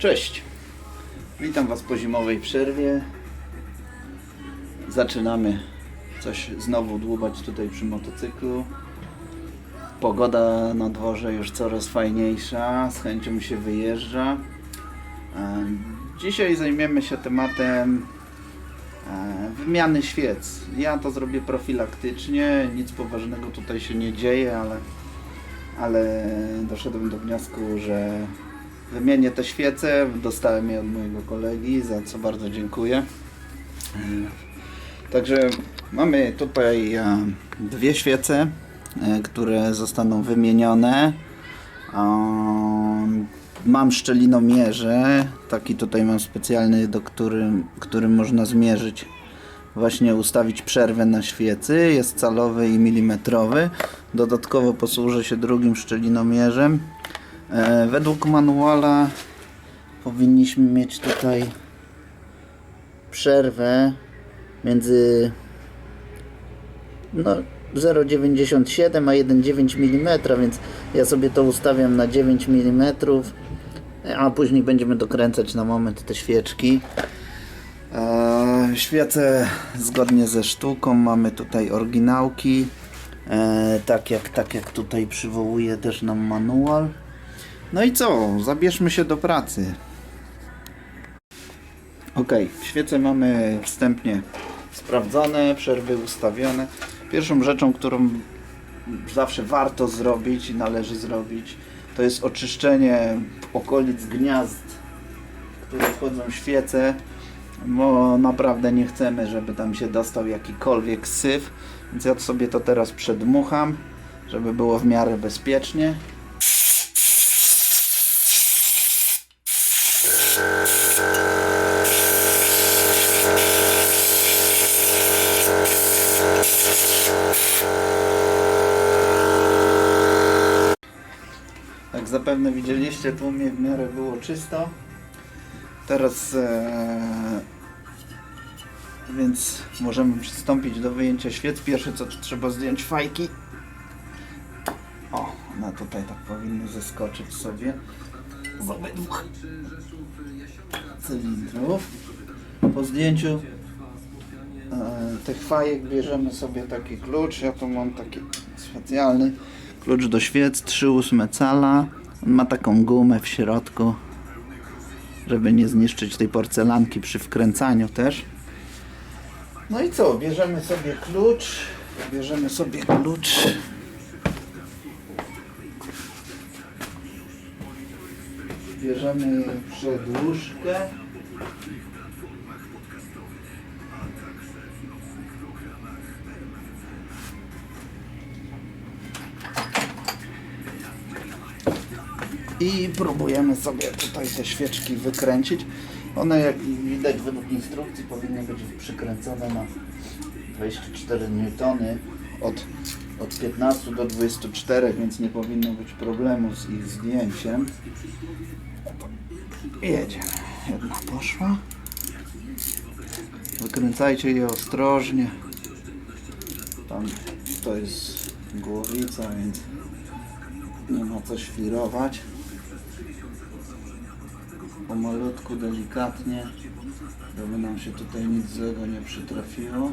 Cześć! Witam Was po zimowej przerwie. Zaczynamy coś znowu dłubać tutaj przy motocyklu. Pogoda na dworze już coraz fajniejsza, z chęcią się wyjeżdża. Dzisiaj zajmiemy się tematem wymiany świec. Ja to zrobię profilaktycznie, nic poważnego tutaj się nie dzieje, ale doszedłem do wniosku, że wymienię te świece. Dostałem je od mojego kolegi, za co bardzo dziękuję. Także mamy tutaj dwie świece, które zostaną wymienione. Mam szczelinomierze, taki tutaj mam specjalny, którym można zmierzyć, właśnie ustawić przerwę na świecy. Jest calowy i milimetrowy. Dodatkowo posłużę się drugim szczelinomierzem. Według manuala powinniśmy mieć tutaj przerwę między 0,97 a 1,9 mm, więc ja sobie to ustawiam na 9 mm, a później będziemy dokręcać na moment te świeczki. Świece zgodnie ze sztuką, mamy tutaj oryginałki, tak jak tutaj przywołuje też nam manual. No i co? Zabierzmy się do pracy. Ok, świece mamy wstępnie sprawdzone, przerwy ustawione. Pierwszą rzeczą, którą zawsze warto zrobić i należy zrobić, to jest oczyszczenie okolic gniazd, w które wchodzą świece, bo naprawdę nie chcemy, żeby tam się dostał jakikolwiek syf, więc ja sobie to teraz przedmucham, żeby było w miarę bezpiecznie. Jak zapewne widzieliście, tu mnie w miarę było czysto. Teraz więc możemy przystąpić do wyjęcia świec. Pierwsze co trzeba zdjąć fajki. O, one tutaj tak powinny zeskoczyć sobie z obydwu cylindrów. Po zdjęciu tych fajek bierzemy sobie taki klucz. Ja tu mam taki specjalny klucz do świec 3/8 cala. On ma taką gumę w środku, żeby nie zniszczyć tej porcelanki przy wkręcaniu też. No i co? Bierzemy sobie klucz. Bierzemy przedłużkę. I próbujemy sobie tutaj te świeczki wykręcić. One, jak widać według instrukcji, powinny być przykręcone na 24 N od 15 do 24, więc nie powinno być problemu z ich zdjęciem. I jedziemy. Jedna poszła. Wykręcajcie je ostrożnie. Tam to jest głowica, więc nie ma co świrować. Pomalutku, delikatnie, żeby nam się tutaj nic złego nie przytrafiło.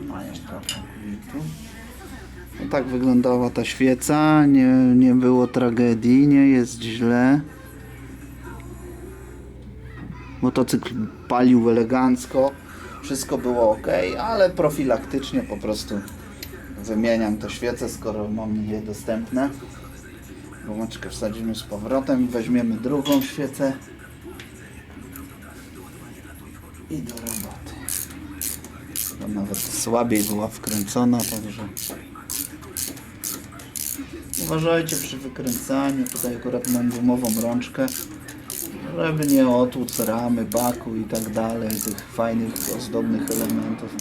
Mają trochę kwitu. No tak wyglądała ta świeca, nie było tragedii, nie jest źle. Motocykl palił elegancko. Wszystko było ok, ale profilaktycznie po prostu wymieniam te świece, skoro mam je dostępne. Gumeczkę wsadzimy z powrotem, weźmiemy drugą świecę i do roboty. To nawet słabiej była wkręcona, także uważajcie przy wykręcaniu. Tutaj akurat mam gumową rączkę, żeby nie otłuc ramy, baku i tak dalej, tych fajnych, ozdobnych elementów.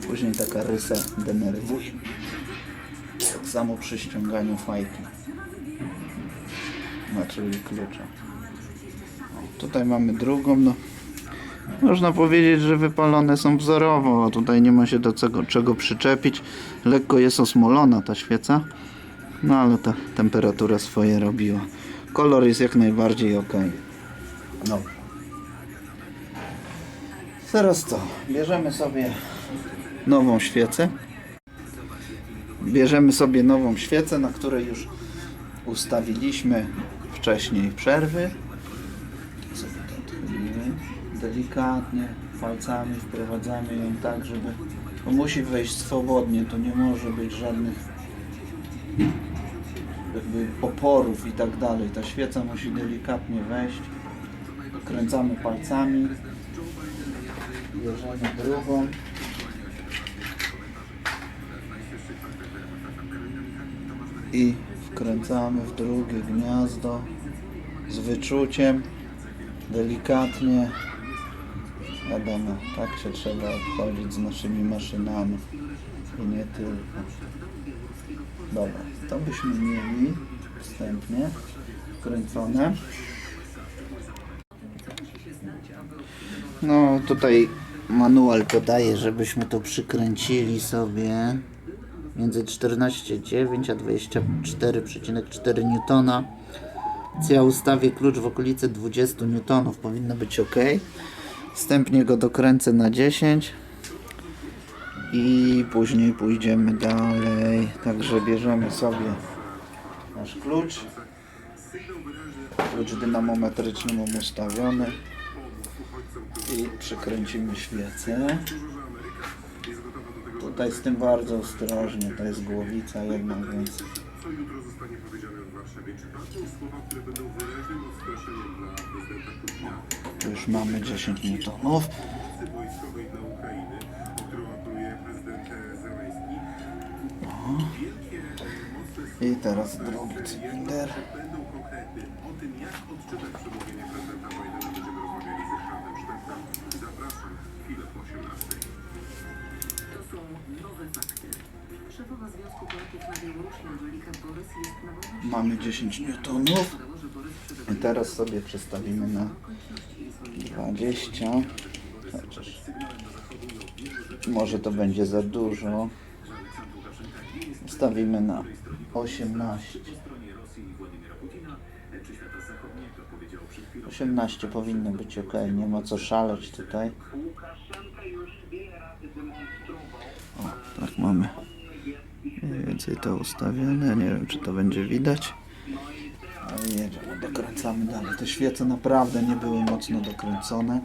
Później taka rysa denerwuje. Tak samo przy ściąganiu fajki, czyli klucza. O, tutaj mamy drugą. No, Można powiedzieć, że wypalone są wzorowo, a tutaj nie ma się do czego przyczepić. Lekko jest osmolona ta świeca, no ale ta temperatura swoje robiła. Kolor jest jak najbardziej ok. No. Teraz co? Bierzemy sobie nową świecę. Bierzemy sobie nową świecę, na której już ustawiliśmy wcześniej przerwy. Sobie to odchylimy. Delikatnie palcami wprowadzamy ją tak, żeby to musi wejść swobodnie, tu nie może być żadnych jakby oporów i tak dalej. Ta świeca musi delikatnie wejść. Kręcamy palcami. Bierzemy drugą. I wkręcamy w drugie gniazdo z wyczuciem, delikatnie. Wiadomo, tak się trzeba obchodzić z naszymi maszynami i nie tylko. Dobra, to byśmy mieli wstępnie wkręcone. No tutaj manual podaje, żebyśmy to przykręcili sobie między 14,9 a 24,4 N. Ja ustawię klucz w okolicy 20 N, powinno być ok. Wstępnie go dokręcę na 10 i później pójdziemy dalej. Także bierzemy sobie nasz klucz. Klucz dynamometryczny mam ustawiony i przykręcimy świecę. Tutaj z tym bardzo ostrożnie, to jest głowica jednak, więc tu już mamy 10 newtonów. I teraz drugi cylinder. Mamy 10 newtonów. I teraz sobie przestawimy na 20. Chociaż może to będzie za dużo. Stawimy na 18. 18 powinno być ok, nie ma co szaleć tutaj. O, tak mamy mniej więcej to ustawione. Nie wiem, czy to będzie widać. Ale jedziemy, dokręcamy dalej. Te świece naprawdę nie były mocno dokręcone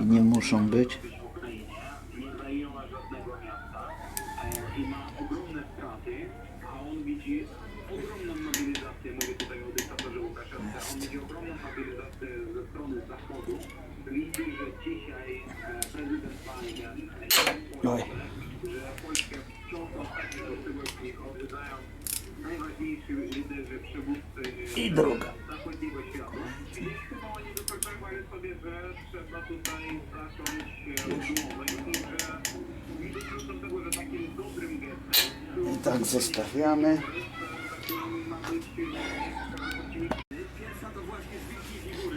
i nie muszą być. Oj. I druga. I tak zostawiamy.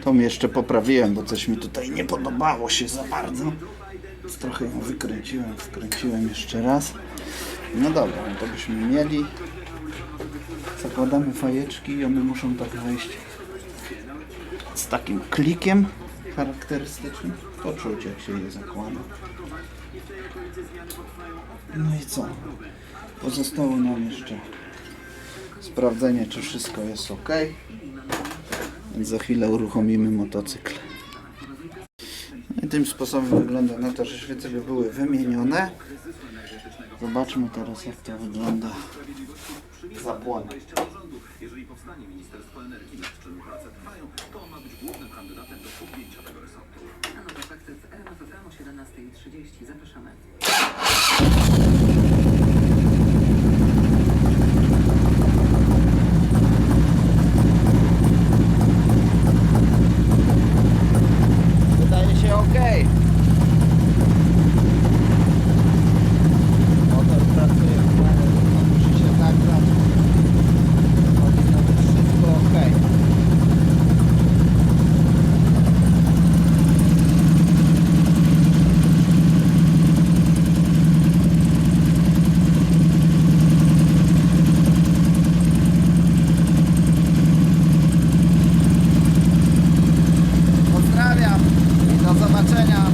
To mi jeszcze poprawiłem, bo coś mi tutaj nie podobało się za bardzo. Więc trochę ją wkręciłem jeszcze raz. No dobra, no to byśmy mieli. Zakładamy fajeczki i one muszą tak wejść z takim klikiem charakterystycznym. Poczuć, jak się je zakłada. No i co? Pozostało nam jeszcze sprawdzenie, czy wszystko jest ok. Więc za chwilę uruchomimy motocykl. I tym sposobem wygląda na to, że świece były wymienione. Zobaczmy teraz, jak to wygląda zapłona. Jeżeli powstanie Ministerstwo Energii, nad czym prace trwają, to on ma być głównym kandydatem do podjęcia tego resortu. A nowe fakty w RMF FM o 17:30. Zapraszamy. Wydaje się ok. Motor pracuje w miarę, musi się nagrać. Powinno być wszystko ok. zobaczenia.